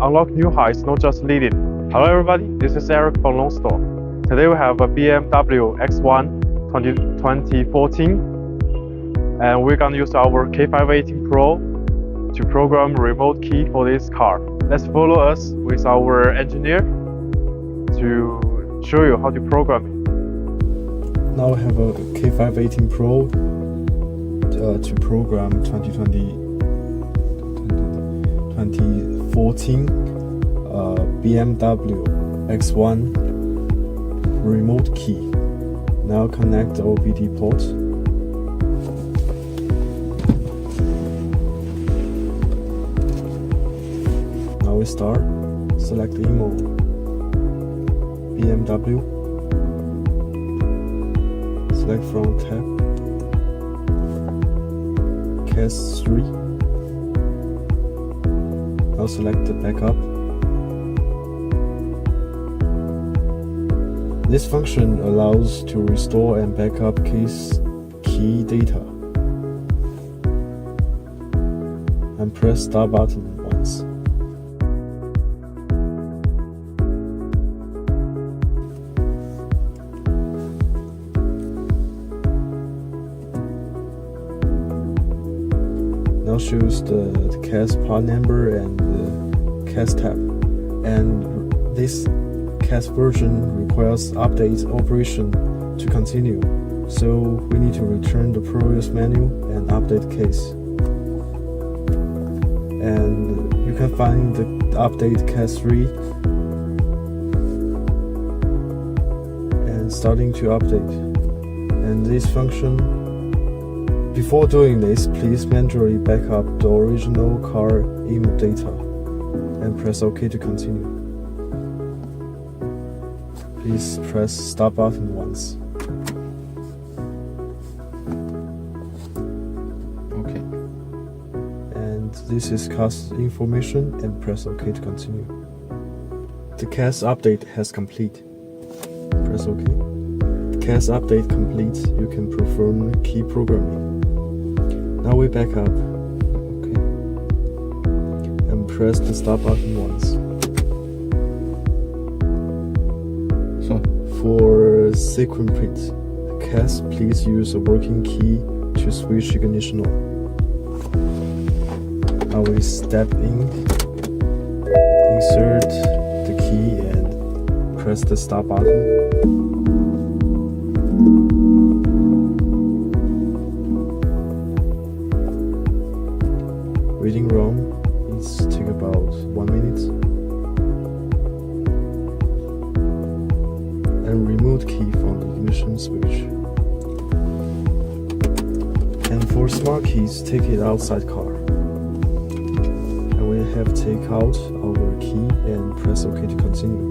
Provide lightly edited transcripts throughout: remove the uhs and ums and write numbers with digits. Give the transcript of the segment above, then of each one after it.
unlock new heights, not just leading. Hello everybody, this is Eric from Lonsdor. Today we have a BMW X1 2014 and we're gonna use our K518 Pro to program remote key for this car. Let's follow us with our engineer to show you how to program it. Now we have a K518 Pro to program 2014 BMW X1 remote key. Now connect the OBD port. Now we start. Select IMO BMW. Select from tab CAS3. Now select the backup. This function allows to restore and backup key data. And press start button once. Now shows the CAS part number and the CAS tab. And this CAS version requires update operation to continue, so we need to return the previous menu and update case. And you can find the update CAS3 and starting to update. And this function, before doing this, please manually back up the original car IMO data and press OK to continue. Please press start button once. Okay. And this is CAS information and press OK to continue. The CAS update has complete. Press OK. CAS update complete. You can perform key programming. Now we back up. Okay. And press the start button once. For sequence print, CAS, please use a working key to switch ignition on. Now we step in, insert the key and press the start button. Reading ROM, it's take about 1 minute. And remote key from the ignition switch. And for smart keys, take it outside car. And we have take out our key and press OK to continue.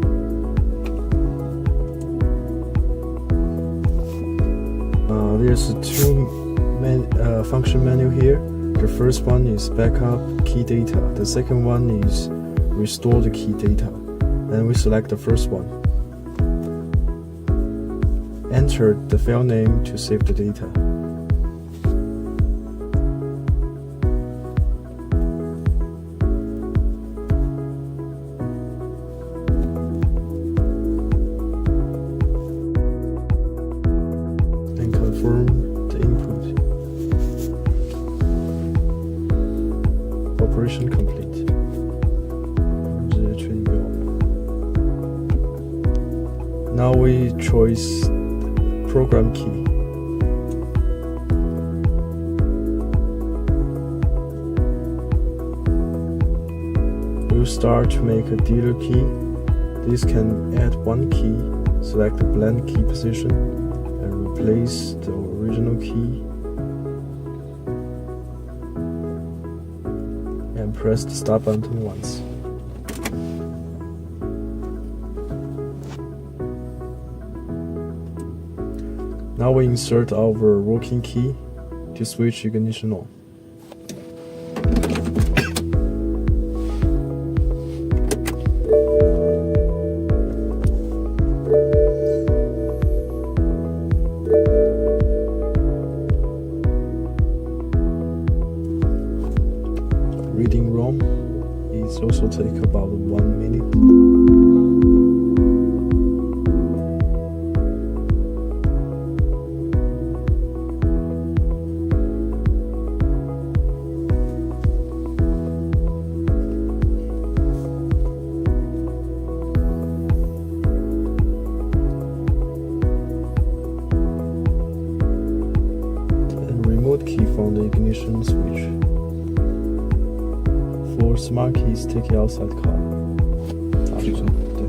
There's two function menu here. The first one is backup key data. The second one is restore the key data. And we select the first one. Enter the file name to save the data. And confirm the input. Operation complete. Now we choose program key. We'll start to make a dealer key. This can add one key, select the blend key position and replace the original key and press the start button once. Now we insert our working key to switch ignition on. reading ROM is It's also take about 1 minute. Remote key from the ignition switch. For smart keys, take it outside car. 对。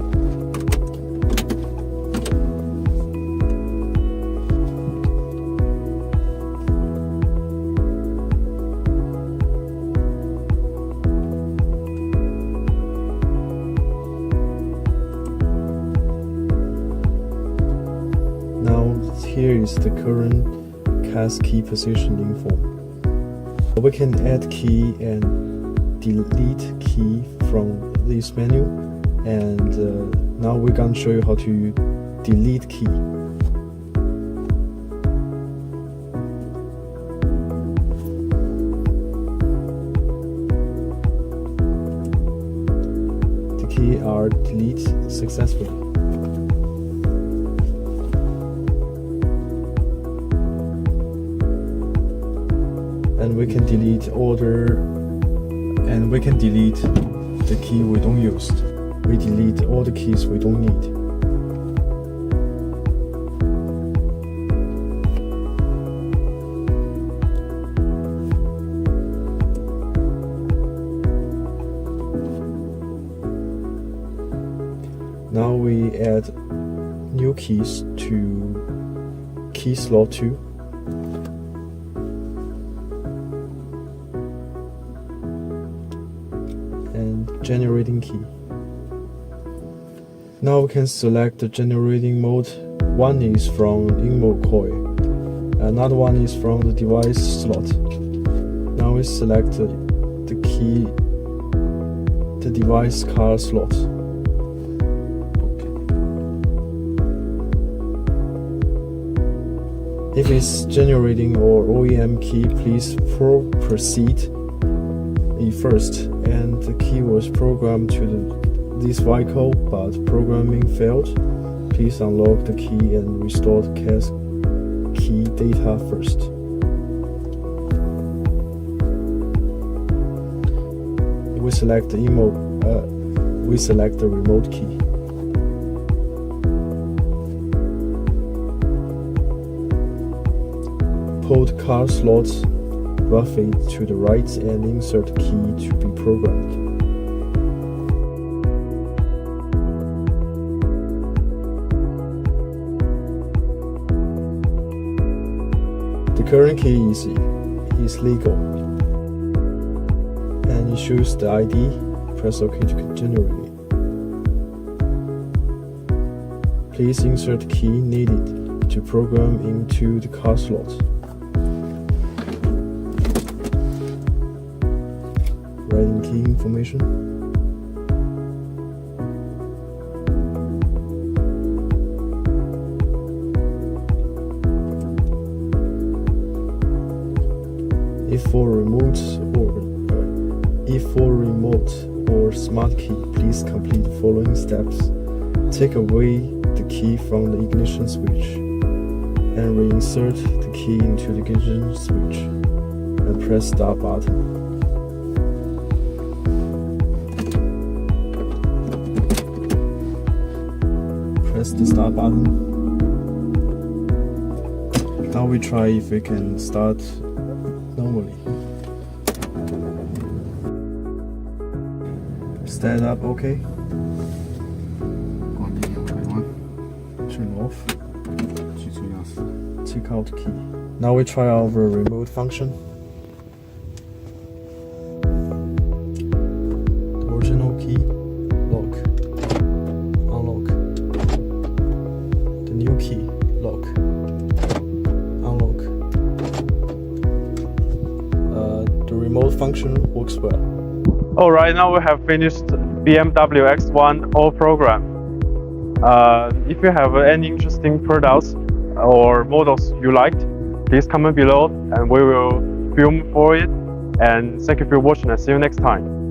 Now here is the current CAS key position info. We can add key and delete key from this menu, and now we're gonna show you how to delete key. The key are deleted successfully. And we can delete the key we don't use. We delete all the keys we don't need. Now we add new keys to key slot 2. And generating key. Now we can select the generating mode. One is from in-mode coil, another one is from the device slot. Now we select the key, the device car slot. If it's generating or OEM key, please proceed first, and the key was programmed to this vehicle, but programming failed. Please unlock the key and restore the CAS key data first. We select the remote key. Pull the car slots roughly to the right and insert the key to be programmed. The current key is legal and it shows the ID. Press OK to generate it. Please insert the key needed to program into the car slot. Writing key information. If for remote or smart key, please complete the following steps. Take away the key from the ignition switch and reinsert the key into the ignition switch and press start button. Press the start button. Now we try if we can start normally. Stand up, okay. Turn off. Take out key. Now we try our remote function. The original key, lock, unlock. The new key, lock, unlock. The remote function works well. Alright, now we have finished BMW X1 all program. If you have any interesting products or models you liked, please comment below and we will film for it. And thank you for watching and see you next time.